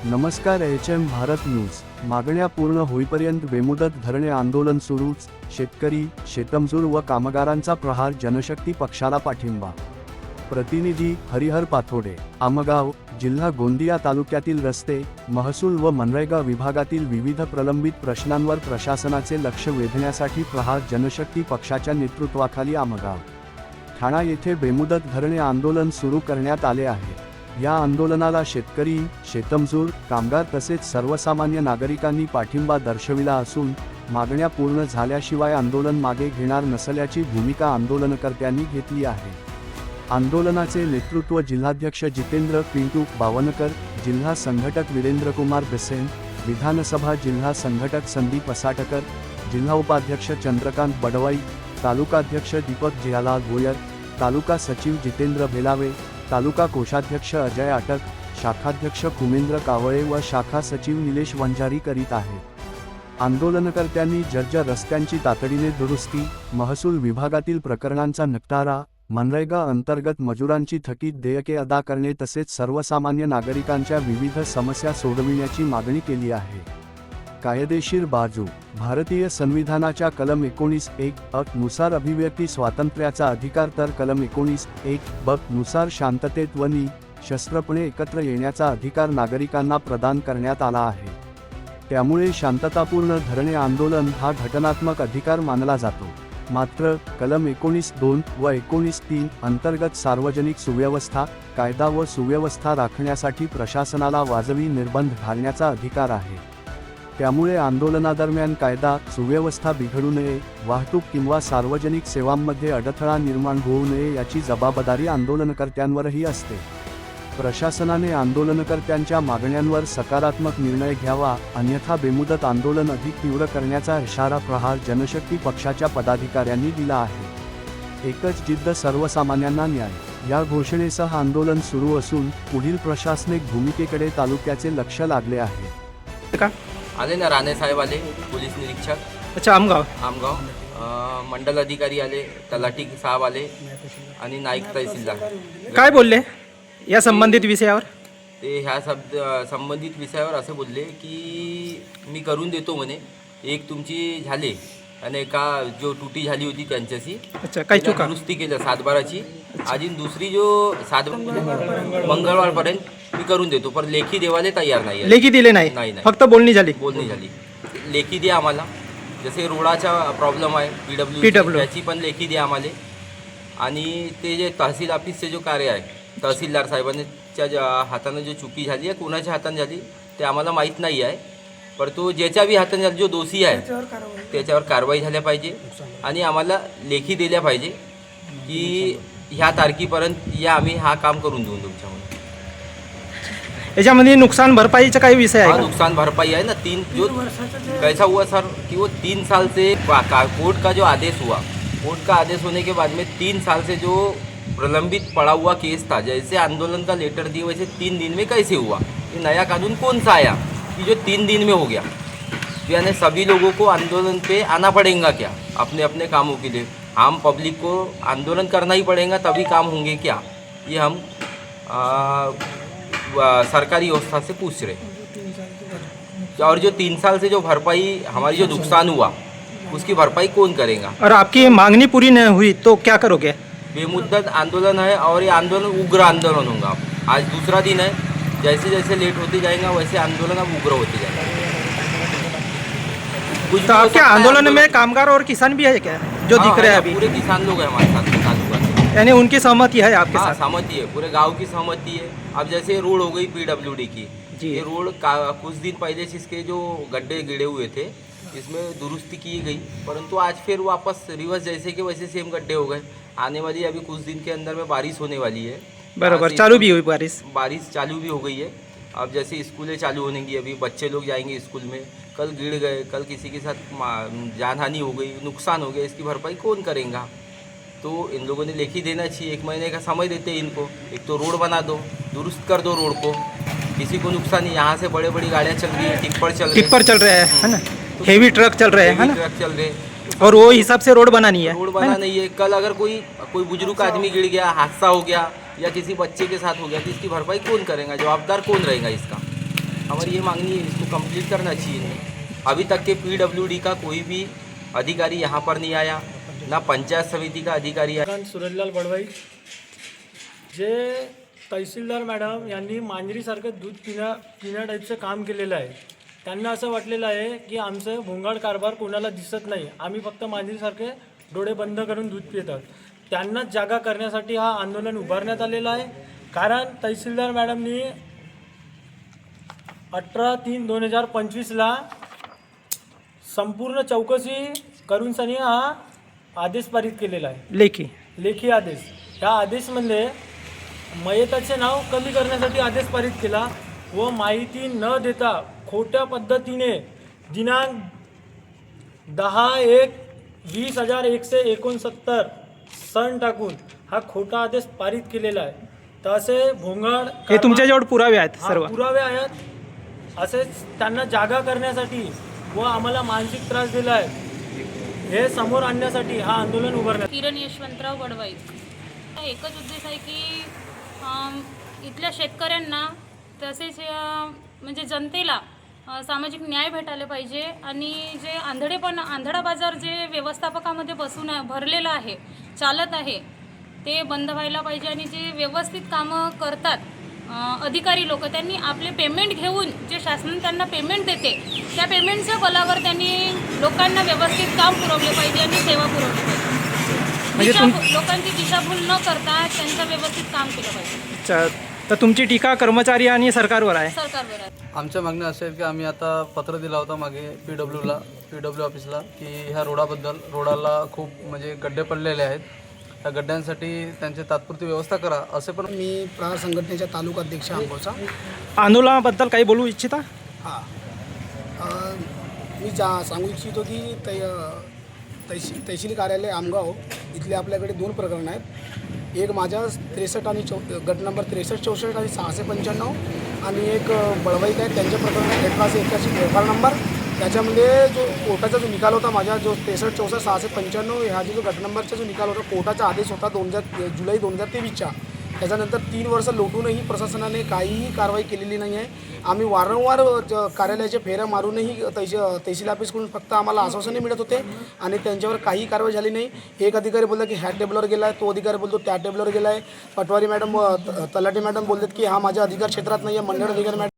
नमस्कार HM Bharat news. मागण्या पूर्ण होईपर्यंत बेमुदत धरणे आंदोलन सुरूच। शेतकरी, शेतमजूर व कामगारांचा प्रहार, जनशक्ती पक्षाला पाठिंबा। प्रतिनिधी हरिहर पाथोडे। आमगाव, जिल्हा गोंदिया तालुक्यातील रस्ते, महसूल व मनरेगा विभागातील विविध प्रलंबित प्रश्नांवर प्रशासनाचे लक्ष वेधण्यासाठी प्रहार जनशक्ती पक्षाच्या नेतृत्वाखाली आमगाव, ठाणा येथे बेमुदत धरणे आंदोलन सुरू करण्यात आले आहे। या आंदोलनाला शेतकरी, शेतमजूर, कामगार तसेच सर्वसामान्य नागरिकांनी पाठिंबा दर्शविला असून मागण्या पूर्ण झाल्याशिवाय आंदोलन मागे घेणार नसल्याची भूमिका आंदोलनकर्त्यांनी घेतली आहे। आंदोलनाचे नेतृत्व जिल्हाध्यक्ष जितेंद्र पिंटू बावनकर, जिल्हा संघटक वीरेंद्रकुमार बिसेन, विधानसभा जिल्हा संघटक संदीप असाटकर, जिल्हा उपाध्यक्ष चंद्रकांत बडवाई, तालुकाध्यक्ष दीपक जियालाल भोयर, तालुका सचिव जितेंद्र भेलावे, तालुका कोषाध्यक्ष अजय अटक, शाखाध्यक्ष कुमेंद्र कावळे व शाखा सचिव निलेश वंजारी करीत आहेत। आंदोलनकर्त्यांनी जर्जर रस्त्यांची तातडीने दुरुस्ती, महसूल विभागातील प्रकरणांचा निपटारा, मनरेगा अंतर्गत मजुरांची थकीत देयके अदा करणे तसेच सर्वसामान्य नागरिकांच्या विविध समस्या सोडविण्याची मागणी केली आहे। कायदेशीर बाजू। भारतीय संविधानाच्या कलम 19(1) नुसार अभिव्यक्ती स्वातंत्र्याचा अधिकार तर कलम 19(1) नुसार शांततेत व शस्त्रपणे एकत्र येण्याचा अधिकार नागरिकांना प्रदान करण्यात आला आहे। त्यामुळे शांततापूर्ण धरणे आंदोलन हा घटनात्मक अधिकार मानला जातो। मात्र कलम 19(2) व 19(3) अंतर्गत सार्वजनिक सुव्यवस्था, कायदा व सुव्यवस्था राखण्यासाठी प्रशासनाला वाजवी निर्बंध घालण्याचा अधिकार आहे। त्यामुळे आंदोलनादरम्यान कायदा सुव्यवस्था बिघडू नये, वाहतूक किंवा सार्वजनिक सेवांमध्ये अडथळा निर्माण होऊ नये याची जबाबदारी आंदोलनकर्त्यांवरही असते। प्रशासनाने आंदोलनकर्त्यांच्या मागण्यांवर सकारात्मक निर्णय घ्यावा, अन्यथा बेमुदत आंदोलन अधिक तीव्र करण्याचा इशारा प्रहार जनशक्ती पक्षाच्या पदाधिकाऱ्यांनी दिला आहे। एकच जिद्द, सर्वसामान्यांना न्याय या घोषणेसह आंदोलन सुरू असून पुढील प्रशासनिक भूमिकेकडे तालुक्याचे लक्ष लागले आहे। का आले ना राणे साहेब आले, पोलीस निरीक्षक। अच्छा, आमगाव मंडल अधिकारी आले, तलाठी साहेब आले आणि नाईक तहसीलदार। काय बोलले या संबंधित विषयावर? ते ह्या संबंधित विषयावर असे बोलले की मी करून देतो म्हणे, एक तुमची झाले आणि एका जो तुटी झाली होती त्यांच्याशी अच्छा, काही चुका दुरुस्ती केलं 7/12ची, अजून दुसरी जो 7 मंगळवारपर्यंत मी करून देतो, पण लेखी देवाले तयार नाही। लेखी दिले नाही, फक्त बोलणी झाली। लेखी द्या आम्हाला, जसे रोडाचा प्रॉब्लेम आहे PW याची पण लेखी द्या आम्हाला। आणि ते जे तहसील ऑफिसचे जो कार्य आहे, तहसीलदार साहेबांच्या हातानं जो चुकी झाली आहे, कोणाच्या हाताने झाली ते आम्हाला माहीत नाही आहे, पण तो ज्याच्या बी हाताने झाली, जो दोषी आहे त्याच्यावर कारवाई झाल्या पाहिजे आणि आम्हाला लेखी दिल्या पाहिजे की ह्या तारखेपर्यंत या आम्ही हा काम करून देऊन तुमच्यामध्ये। याच्यामध्ये नुकसान भरपाईचा काही विषय आहे? नुकसान भरपाई है ना, 3 जो कैसा हुआ सर कि वो 3 साल से कोर्ट का जो आदेश हुआ, कोर्ट का आदेश होने के बाद में 3 साल से जो प्रलंबित पड़ा हुआ केस था, जैसे आंदोलन का लेटर दिए वैसे 3 दिन में कैसे हुआ? ये नया कानून कौन सा आया कि जो 3 दिन में हो गया? यानी सभी लोगों को आंदोलन पे आना पड़ेगा क्या अपने अपने कामों के लिए? हम पब्लिक को आंदोलन करना ही पड़ेगा तभी काम होंगे क्या? ये हम सरकारी व्यवस्था से पूछ रहे। और जो 3 साल से जो भरपाई हमारी जो नुकसान हुआ उसकी भरपाई कौन करेगा? और आपकी मांगनी पूरी नहीं हुई तो क्या करोगे? बेमुद्दत आंदोलन है और ये आंदोलन उग्र आंदोलन होगा। आज दूसरा दिन है, जैसे जैसे लेट होते जाएगा वैसे आंदोलन अब उग्र होते जाएगा। तो आपके आंदोलन में कामगार और किसान भी है क्या जो दिख रहे हैं अभी? पूरे किसान लोग हैं हमारे साथ तालुका से। यानी उनकी सहमति है आपके साथ? सहमति है, पूरे गांव की सहमति है। अब जैसे रोड हो गई PWD की जी, ये रोड कुछ दिन पहले से इसके जो गड्ढे गिरे हुए थे इसमें दुरुस्ती की गई, परंतु आज फिर वापस रिवर्स जैसे कि वैसे सेम गड्ढे हो गए। आने वाली अभी कुछ दिन के अंदर में बारिश होने वाली है। बराबर, चालू भी हुई बारिश चालू भी हो गई है। अब जैसे स्कूलें चालू होंगी, अभी बच्चे लोग जाएंगे स्कूल में, कल गिर गए, कल किसी के साथ जानहानि हो गई, नुकसान हो गया, इसकी भरपाई कौन करेगा? तो इन लोगों ने लेखी देना चाहिए, 1 महीने का समय देते हैं इनको। एक तो रोड बना दो, दुरुस्त कर दो रोड को, किसी को नुकसान नहीं। यहाँ से बड़े बड़ी गाड़ियाँ चल रही है, टिप्पर चल रहे हैं, है ना, हेवी ट्रक चल रहे हैं, ट्रक चल रहे, और वो हिसाब से रोड बनानी है। रोड बना नहीं है। कल अगर कोई बुजुर्ग आदमी गिर गया, हादसा हो गया या किसी बच्चे के साथ हो गया तो इसकी भरपाई कौन करेगा? जवाबदार कौन रहेगा इसका? हमारी ये मांगनी है, इसको कंप्लीट करना चाहिए। अभी तक के PWD का कोई भी अधिकारी यहाँ पर नहीं आया, ना पंचायत समिति का अधिकारी आया। सूरजलाल बडवाई, जे तहसीलदार मॅडम यांनी मांजरीसारखं दूध पिण्या टाईपचं काम केलेलं आहे. त्यांना असं वाटलेलं आहे की आमचं भोंगाड कारभार कोणाला दिसत नाही, आम्ही फक्त मांजरीसारखे डोळे बंद करून दूध पितात. त्यांना जागा करण्यासाठी हा आंदोलन उभारण्यात आलेला आहे. कारण तहसीलदार मॅडमनी 18/3/2025ला संपूर्ण चौकशी करून सनी हा आदेश पारित केलेला आहे, लेखी आदेश. ह्या आदेशमध्ये मयताचे नाव कमी करण्यासाठी आदेश पारित केला व माहिती न देता खोट्या पद्धतीने दिनांक 10/1/2069 सन टाकून हा खोटा आदेश पारित केलेला आहे. तसे भोंगाड हे तुमच्याजवळ पुरावे आहेत हा, सर्व. पुरावे आहेत. असेच त्यांना जागा करण्यासाठी व आम्हाला मानसिक त्रास दिला आहे हे समोर आणण्यासाठी हा आंदोलन उभारण्यात. किरण यशवंतराव बडवाई. एकच उद्देश आहे की इथल्या शेतकऱ्यांना तसेच म्हणजे जनतेला सामाजिक न्याय भेटायला पाहिजे आणि जे आंधळा बाजार जे व्यवस्थापकामध्ये बसून भरलेलं आहे, चालत आहे, ते बंद व्हायला पाहिजे. आणि जे व्यवस्थित कामं करतात अधिकारी लोक, त्यांनी आपले पेमेंट घेऊन जे शासन त्यांना पेमेंट देते त्या पेमेंटच्या बलावर त्यांनी लोकांना व्यवस्थित काम पुरवले पाहिजे आणि सेवा पुरवली पाहिजे. लोकांची दिशाभूल न करता त्यांचं व्यवस्थित काम केलं पाहिजे. तर तुमची टीका कर्मचारी आणि सरकारवर आहे. सरकारवर आहे. आमच्या मागण्या असेल की आम्ही आता पत्र दिला होता मागे PW ऑफिसला की ह्या रोडाला खूप म्हणजे गड्डे पडलेले आहेत. त्या गड्ड्यांसाठी त्यांची तात्पुरती व्यवस्था करा असे पण. मी प्रहार संघटनेच्या तालुका अध्यक्ष आंबोचा. आंदोलनाबद्दल काही बोलू इच्छिता? हां, मी सांगू इच्छितो की तहसील कार्यालय आमगाव इथले आपल्याकडे 2 प्रकरणं आहेत. एक माझ्या 63 आणि गट नंबर 63-64 आणि 695 आणि एक बळवाईत आहे त्यांच्या प्रकरण 1881 FR नंबर. त्याच्यामध्ये जो कोर्टाचा जो निकाल होता माझ्या जो 63-64 695 ह्या जो गट नंबरचा जो निकाल होता, कोर्टाचा आदेश होता जुलै 2023चा. त्याच्यानंतर 3 वर्ष लोटूनही प्रशासनाने काहीही कारवाई केलेली नाही आहे. आम्ही वारंवार कार्यालयाच्या फेऱ्या मारूनही तहसील ऑफिसकडून फक्त आम्हाला आश्वासने मिळत होते आणि त्यांच्यावर काही कारवाई झाली नाही. एक अधिकारी बोलला की ह्या टेबलवर गेला आहे, तो अधिकारी बोलतो त्या टेबलवर गेला आहे. पटवारी मॅडम तलाठी मॅडम बोलतात की हा माझ्या अधिकार क्षेत्रात नाही आहे. मंडळ अधिकारी मॅडम